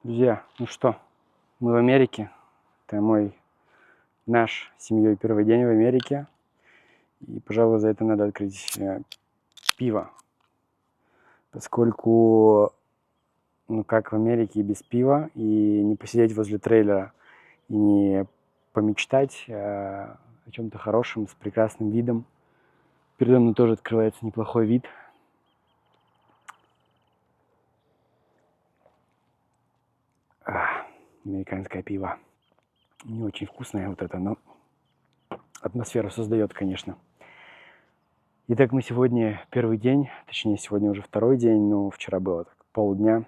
Друзья, ну что, мы в Америке. Это наш с семьей первый день в Америке. И, пожалуй, за это надо открыть пиво. Поскольку, ну как в Америке без пива, и не посидеть возле трейлера, и не помечтать о чем-то хорошем, с прекрасным видом. Передо мной тоже открывается неплохой вид. Американское пиво. Не очень вкусное вот это, но атмосферу создает, конечно. Итак, мы сегодня первый день, точнее, сегодня уже второй день, но вчера было так полдня,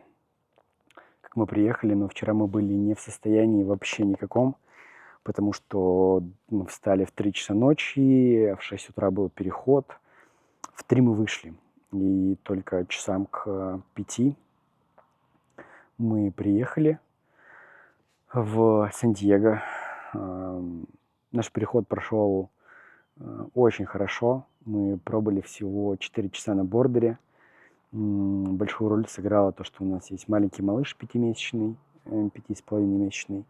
как мы приехали, но вчера мы были не в состоянии вообще никаком, потому что мы встали в 3 часа ночи, в 6 утра был переход, в 3 мы вышли, и только часам к 5 мы приехали в Сан-Диего. Наш переход прошел очень хорошо. Мы пробыли всего 4 часа на бордере. Большую роль сыграло то, что у нас есть маленький малыш 5-месячный, 5,5-месячный.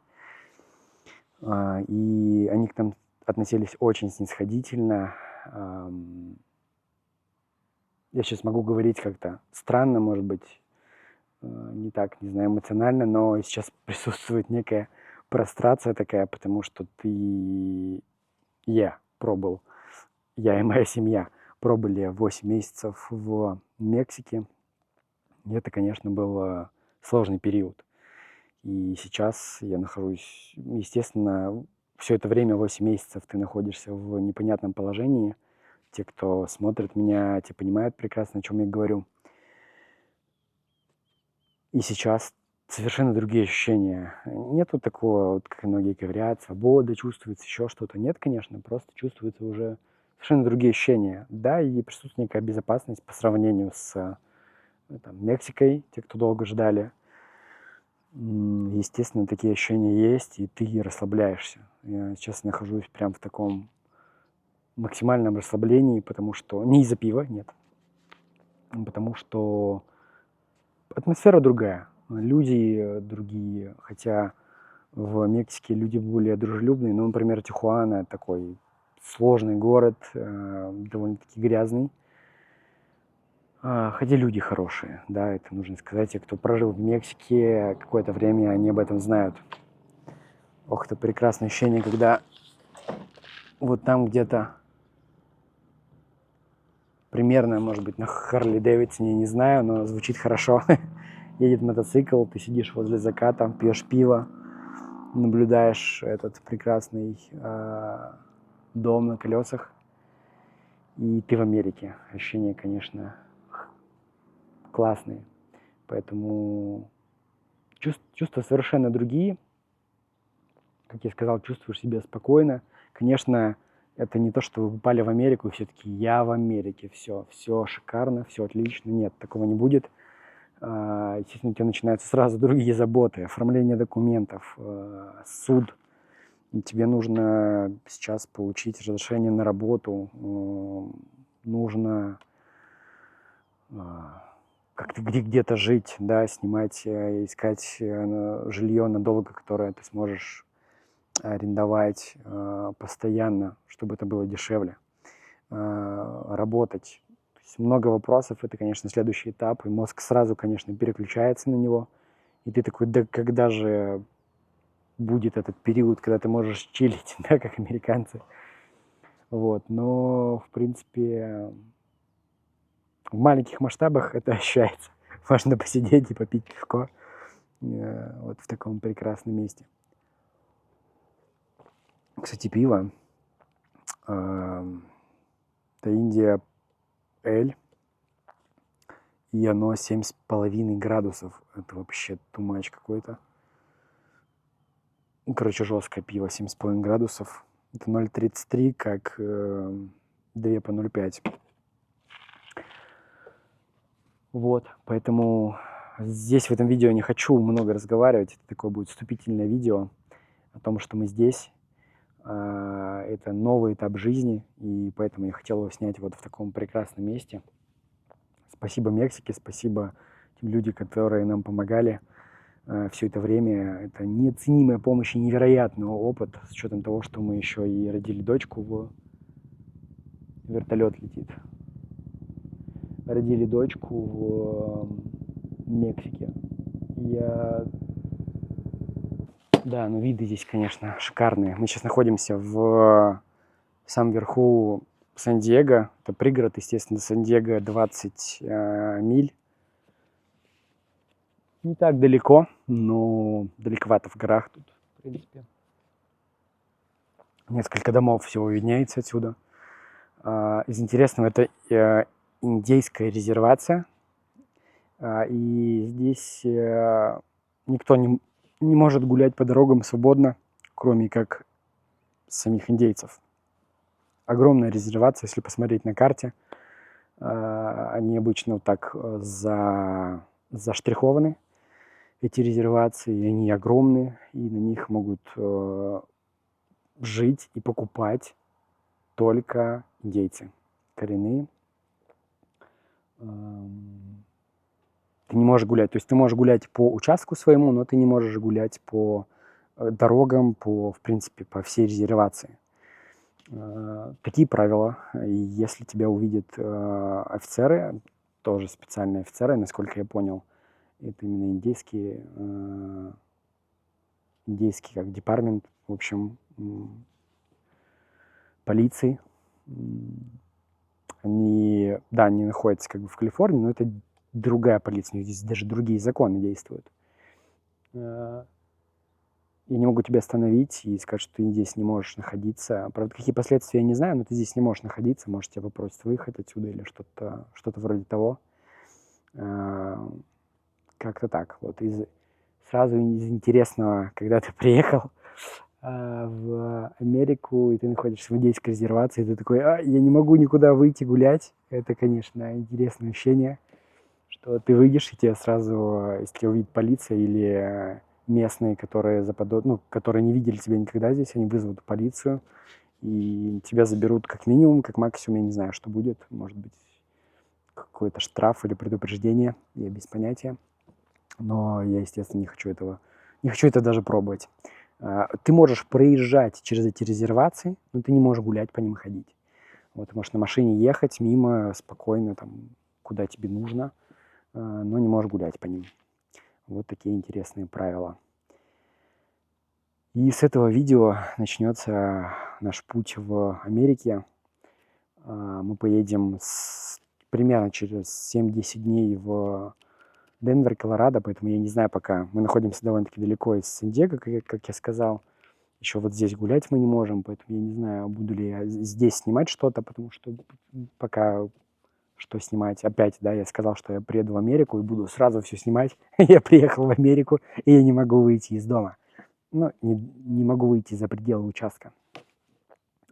И они к нам относились очень снисходительно. Я сейчас могу говорить как-то странно, может быть, не так, не знаю, эмоционально, но сейчас присутствует некая прострация такая, потому что я и моя семья пробыли 8 месяцев в Мексике. И это, конечно, был сложный период. И сейчас я нахожусь, естественно, все это время, 8 месяцев, ты находишься в непонятном положении. Те, кто смотрит меня, те понимают прекрасно, о чем я говорю. И сейчас совершенно другие ощущения. Нету такого, вот, как многие говорят, свобода чувствуется, еще что-то. Нет, конечно, просто чувствуется уже совершенно другие ощущения. Да, и присутствует некая безопасность по сравнению с Мексикой, те, кто долго ждали. Естественно, такие ощущения есть, и ты расслабляешься. Я сейчас нахожусь прям в таком максимальном расслаблении, потому что не из-за пива, нет, потому что атмосфера другая, люди другие, хотя в Мексике люди более дружелюбные. Ну, например, Тихуана такой сложный город, довольно-таки грязный. Хотя люди хорошие, да, это нужно сказать. Те, кто прожил в Мексике какое-то время, они об этом знают. Ох, это прекрасное ощущение, когда вот там где-то примерно, может быть, на Харли Дэвидсоне, не знаю, но звучит хорошо. Едет мотоцикл, ты сидишь возле заката, пьешь пиво, наблюдаешь этот прекрасный дом на колесах, и ты в Америке. Ощущения, конечно, классные. Поэтому чувства совершенно другие. Как я сказал, чувствуешь себя спокойно. Конечно, это не то, что вы попали в Америку, и все таки я в Америке, все шикарно, все отлично. Нет, такого не будет. Естественно, у тебя начинаются сразу другие заботы, оформление документов, суд. И тебе нужно сейчас получить разрешение на работу, нужно как-то где-то жить, да, снимать, искать жилье надолго, которое ты сможешь арендовать постоянно, чтобы это было дешевле, работать. То есть много вопросов, это, конечно, следующий этап, и мозг сразу, конечно, переключается на него, и ты такой, да когда же будет этот период, когда ты можешь чилить, да, как американцы. Вот, но, в принципе, в маленьких масштабах это ощущается. Можно посидеть и попить пивко вот в таком прекрасном месте. Кстати, пиво это Индия Эль, и оно 7,5 градусов. Это вообще too much какой-то. Короче, жесткое пиво, 7,5 градусов. Это 0,33, как 2 по 0,5. Вот, поэтому здесь в этом видео не хочу много разговаривать. Это такое будет вступительное видео о том, что мы здесь. Это новый этап жизни, и поэтому я хотел его снять вот в таком прекрасном месте. Спасибо Мексике, спасибо тем людям, которые нам помогали все это время. Это неоценимая помощь и невероятный опыт, с учетом того, что мы еще и родили дочку, вертолет летит. Родили дочку в Мексике. Да, ну виды здесь, конечно, шикарные. Мы сейчас находимся в самом верху Сан-Диего. Это пригород, естественно, Сан-Диего 20 миль. Не так далеко, но далековато в горах тут, в принципе. Несколько домов всего виднеется отсюда. Из интересного, это индейская резервация. И здесь никто не может гулять по дорогам свободно, кроме как самих индейцев. Огромная резервация, если посмотреть на карте. Они обычно вот так заштрихованы, эти резервации, они огромные, и на них могут жить и покупать только индейцы коренные. Ты не можешь гулять, то есть ты можешь гулять по участку своему, но ты не можешь гулять по дорогам, в принципе, по всей резервации. Такие правила. И если тебя увидят офицеры, тоже специальные офицеры, насколько я понял, это именно индейский как департамент, в общем, полиции. Они находятся как бы в Калифорнии, но это другая полиция, у них здесь даже другие законы действуют. И не могу тебя остановить и сказать, что ты здесь не можешь находиться. Правда, какие последствия я не знаю, но ты здесь не можешь находиться, может, тебя попросят выехать отсюда или что-то вроде того. Как-то так. Вот сразу из интересного, когда ты приехал в Америку, и ты находишься в индейской резервации, и ты такой, я не могу никуда выйти гулять. Это, конечно, интересное ощущение, что ты выйдешь, и тебя сразу, если тебя увидит полиция или местные, которые которые не видели тебя никогда здесь, они вызовут полицию, и тебя заберут как минимум, как максимум, я не знаю, что будет, может быть, какой-то штраф или предупреждение, я без понятия. Но я, естественно, не хочу это даже пробовать. Ты можешь проезжать через эти резервации, но ты не можешь гулять по ним ходить. Вот, ты можешь на машине ехать мимо спокойно, там, куда тебе нужно, но не можешь гулять по ним. Вот такие интересные правила. И с этого видео начнется наш путь в Америке. Мы поедем примерно через 7-10 дней в Денвер, Колорадо, поэтому я не знаю пока. Мы находимся довольно-таки далеко из Сан-Диего, как я сказал. Еще вот здесь гулять мы не можем, поэтому я не знаю, буду ли я здесь снимать что-то, потому что пока что снимать. Опять, да, я сказал, что я приеду в Америку и буду сразу все снимать. Я приехал в Америку, и я не могу выйти из дома. Ну, не могу выйти за пределы участка.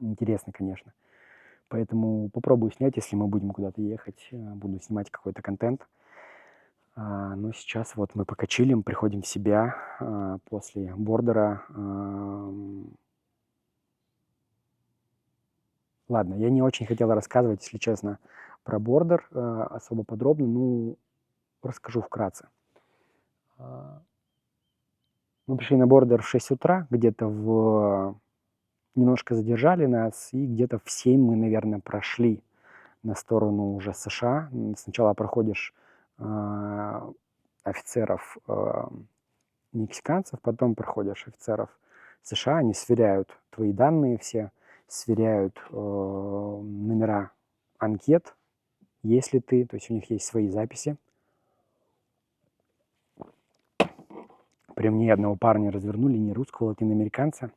Интересно, конечно. Поэтому попробую снять, если мы будем куда-то ехать. Буду снимать какой-то контент. Но сейчас вот мы пока чилим, приходим в себя после бордера. Ладно, я не очень хотел рассказывать, если честно, про бордер особо подробно, ну, расскажу вкратце. Мы пришли на бордер в 6 утра, где-то немножко задержали нас, и где-то в 7 мы, наверное, прошли на сторону уже США. Сначала проходишь офицеров мексиканцев, потом проходишь офицеров США, они сверяют твои данные все, сверяют номера анкет, если ты, то есть у них есть свои записи. При мне одного парня развернули, не русского, латиноамериканца.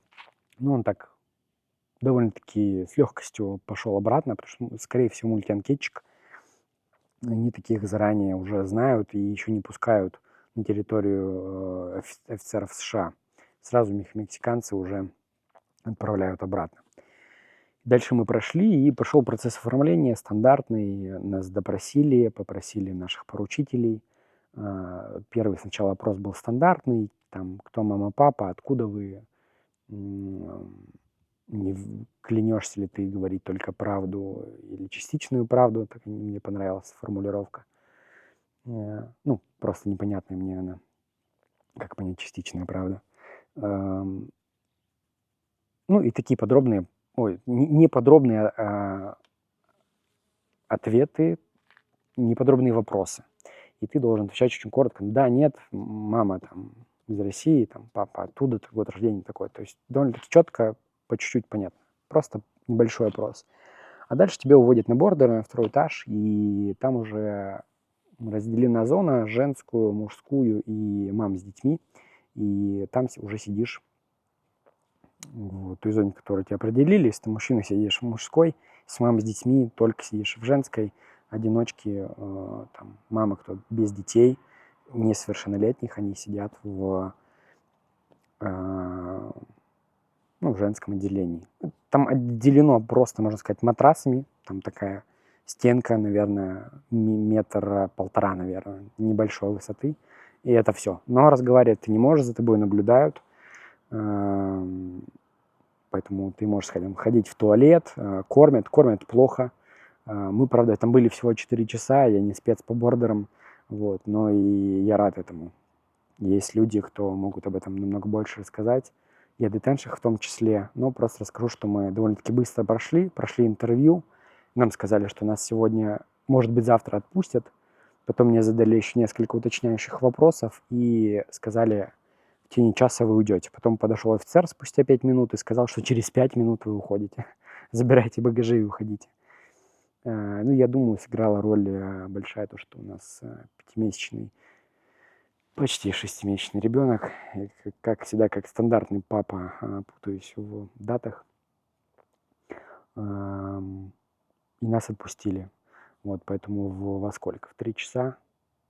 Ну, он так довольно-таки с легкостью пошел обратно, потому что, скорее всего, мультианкетчик. Они таких заранее уже знают и еще не пускают на территорию офицеров США. Сразу их мексиканцы уже отправляют обратно. Дальше мы прошли, и пошел процесс оформления стандартный. Нас допросили, попросили наших поручителей. Первый сначала опрос был стандартный, там, кто мама, папа, откуда вы, не клянешься ли ты говорить только правду или частичную правду, так мне понравилась формулировка. Ну, просто непонятная мне она. Как понять частичная правда? Ам, Ну и такие подробные, не подробные ответы, неподробные вопросы. И ты должен отвечать очень коротко. Да, нет, мама там из России, там папа оттуда, год рождения такой. То есть довольно-таки четко, по чуть-чуть понятно. Просто небольшой опрос. А дальше тебя уводят на бордер, на второй этаж, и там уже разделена зона: женскую, мужскую и мам с детьми. И там уже сидишь в той зоне, которую тебе определили. Если ты мужчина, сидишь в мужской, с мамой с детьми только сидишь в женской. Одиночки, там, мамы, кто без детей, несовершеннолетних, они сидят в женском отделении. Там отделено просто, можно сказать, матрасами. Там такая стенка, наверное, метр полтора, наверное, небольшой высоты. И это все. Но разговаривать ты не можешь, за тобой наблюдают. Поэтому ты можешь ходить в туалет, кормят плохо. Мы, правда, там были всего 4 часа, я не спец по бордерам, вот, но и я рад этому. Есть люди, кто могут об этом намного больше рассказать, и о детеншах в том числе. Но просто расскажу, что мы довольно-таки быстро прошли интервью. Нам сказали, что нас сегодня, может быть, завтра отпустят. Потом мне задали еще несколько уточняющих вопросов и сказали: в течение часа вы уйдете. Потом подошел офицер спустя 5 минут и сказал, что через 5 минут вы уходите. Забирайте багажи и уходите. Ну, я думаю, сыграла роль большая то, что у нас 5-месячный, почти 6-месячный ребенок. И, как всегда, как стандартный папа, путаюсь в датах. И нас отпустили. Вот, поэтому во сколько? В 3 часа?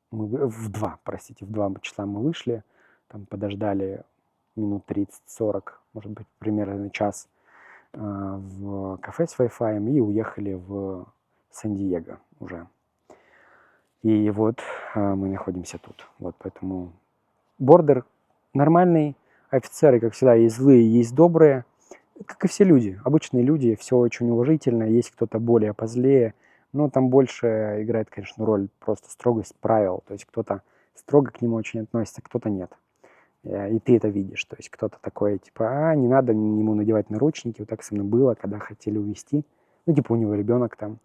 В 2, простите, в 2 часа мы вышли. Там подождали минут 30-40, может быть, примерно час в кафе с Wi-Fi и уехали в Сан-Диего уже. И вот мы находимся тут. Вот, поэтому бордер нормальный. Офицеры, как всегда, есть злые, есть добрые. Как и все люди, обычные люди, все очень уважительно. Есть кто-то более позлее, но там больше играет, конечно, роль просто строгость правил. То есть кто-то строго к нему очень относится, кто-то нет. И ты это видишь. То есть кто-то такой, типа, не надо ему надевать наручники. Вот так со мной было, когда хотели увезти. Ну, типа, у него ребенок там.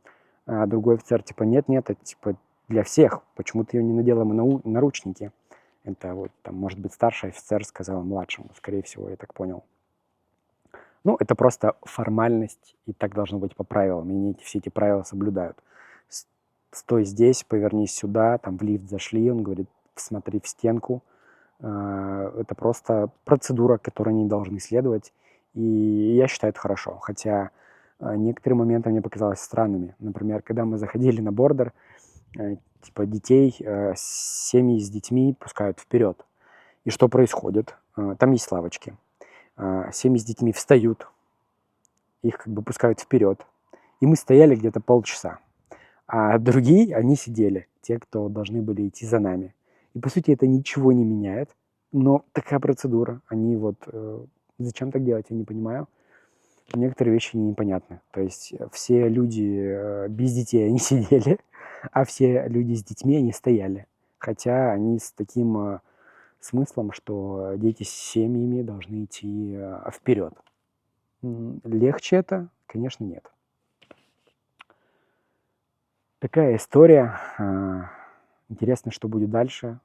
А другой офицер, типа, нет, это, типа, для всех. Почему ты ее не надел ему наручники? Это вот, там, может быть, старший офицер сказал младшему, скорее всего, я так понял. Ну, это просто формальность, и так должно быть по правилам. И они все эти правила соблюдают. Стой здесь, повернись сюда, там в лифт зашли, он говорит, смотри в стенку. Это просто процедура, которой они должны следовать. И я считаю, это хорошо. Хотя некоторые моменты мне показалось странными. Например, когда мы заходили на бордер, типа детей, семьи с детьми пускают вперед. И что происходит? Там есть лавочки. Семьи с детьми встают, их как бы пускают вперед. И мы стояли где-то полчаса. А другие, они сидели, те, кто должны были идти за нами. И по сути это ничего не меняет, но такая процедура. Они вот зачем так делать, я не понимаю. Некоторые вещи непонятны. То есть все люди без детей, они сидели, а все люди с детьми, они стояли. Хотя они с таким смыслом, что дети с семьями должны идти вперед. Легче это? Конечно, нет. Такая история. Интересно, что будет дальше.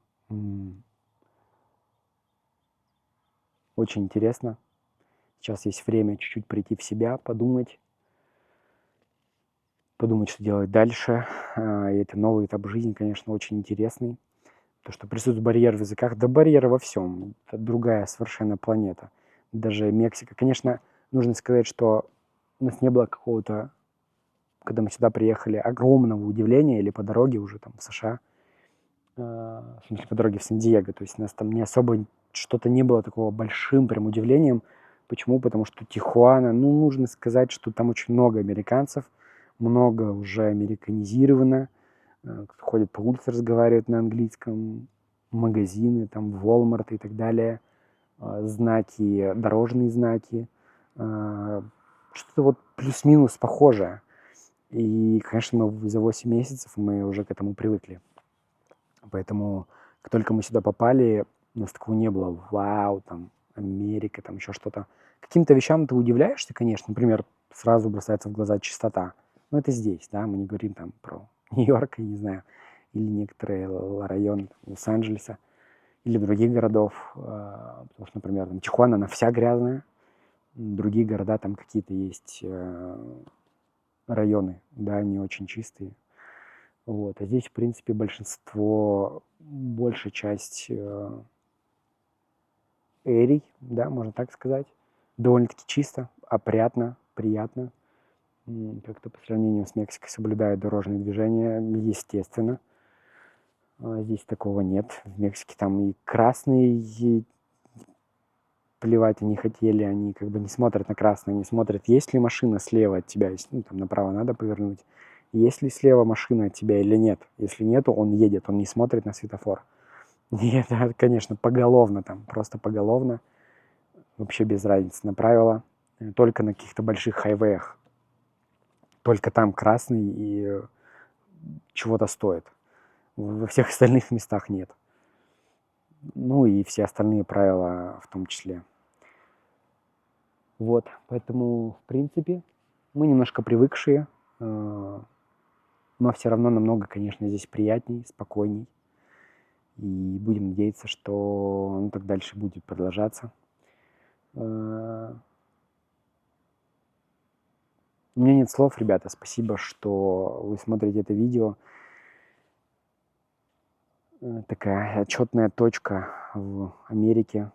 Очень интересно. Сейчас есть время чуть-чуть прийти в себя, подумать, что делать дальше. И это новый этап жизни, конечно, очень интересный. То, что присутствует барьер в языках, да барьер во всем. Это другая совершенно планета. Даже Мексика. Конечно, нужно сказать, что у нас не было какого-то, когда мы сюда приехали, огромного удивления или по дороге уже там в США, в смысле по дороге в Сан-Диего. То есть у нас там не особо что-то не было такого большим прям удивлением. Почему? Потому что Тихуана, нужно сказать, что там очень много американцев, много уже американизировано. Кто ходит по улице, разговаривает на английском, магазины, там Walmart и так далее, знаки, дорожные знаки, что-то вот плюс-минус похожее. И, конечно, за 8 месяцев мы уже к этому привыкли. Поэтому, как только мы сюда попали, У нас такого не было. Вау, там, Америка, там еще что-то. Каким-то вещам ты удивляешься, конечно. Например, сразу бросается в глаза чистота. Но это здесь, да, мы не говорим там про Нью-Йорк, я не знаю, или некоторые районы Лос-Анджелеса, или других городов. Потому что, например, там Тихуана, она вся грязная. Другие города, там какие-то есть районы, да, не очень чистые. Вот. А здесь, в принципе, большинство, большая часть эрий, да, можно так сказать, довольно-таки чисто, опрятно, приятно. Как-то по сравнению с Мексикой соблюдают дорожные движения, естественно. Здесь такого нет. В Мексике там и красные, плевать они хотели, они как бы не смотрят на красное, они смотрят, есть ли машина слева от тебя, ну, там направо надо повернуть, есть ли слева машина от тебя или нет. Если нету, он едет, он не смотрит на светофор. И это, конечно, поголовно там, просто поголовно, вообще без разницы направила, только на каких-то больших хайвеях. Только там красный и чего-то стоит. Во всех остальных местах нет. Ну и все остальные правила в том числе. Вот, поэтому, в принципе, мы немножко привыкшие, но все равно намного, конечно, здесь приятней, спокойней. И будем надеяться, что оно так дальше будет продолжаться. У меня нет слов, ребята. Спасибо, что вы смотрите это видео. Такая отчетная точка в Америке.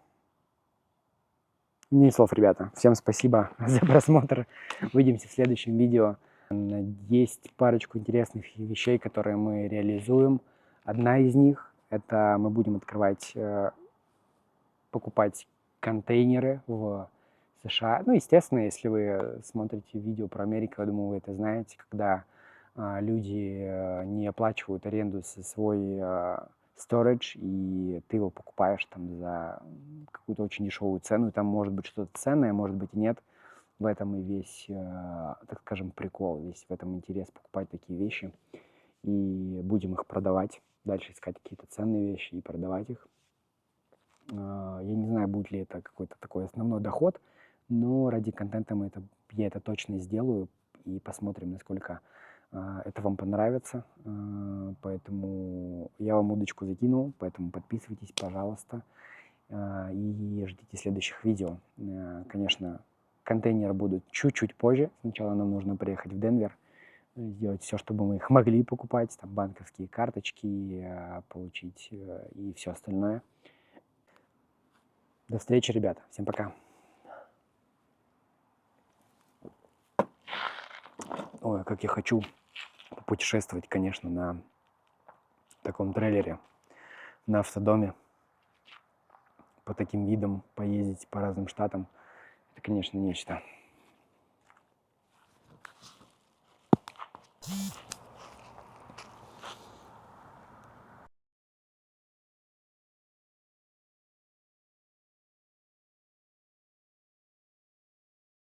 У меня нет слов, ребята. Всем спасибо за просмотр. Увидимся в следующем видео. Есть парочку интересных вещей, которые мы реализуем. Одна из них – это мы будем открывать, покупать контейнеры в США. Ну, естественно, если вы смотрите видео про Америку, я думаю, вы это знаете, когда люди не оплачивают аренду со свой storage, и ты его покупаешь там за какую-то очень дешевую цену, и там может быть что-то ценное, может быть и нет. В этом и весь, так скажем, прикол, весь в этом интерес покупать такие вещи. И будем их продавать, дальше искать какие-то ценные вещи и продавать их. Я не знаю, будет ли это какой-то такой основной доход, но ради контента я это точно сделаю и посмотрим, насколько это вам понравится. Поэтому я вам удочку закинул, поэтому подписывайтесь, пожалуйста, и ждите следующих видео. Конечно, контейнеры будут чуть-чуть позже. Сначала нам нужно приехать в Денвер, сделать все, чтобы мы их могли покупать, там банковские карточки получить и все остальное. До встречи, ребята. Всем пока. Ой, как я хочу путешествовать, конечно, на таком трейлере, на автодоме, по таким видам, поездить по разным штатам. Это, конечно, нечто.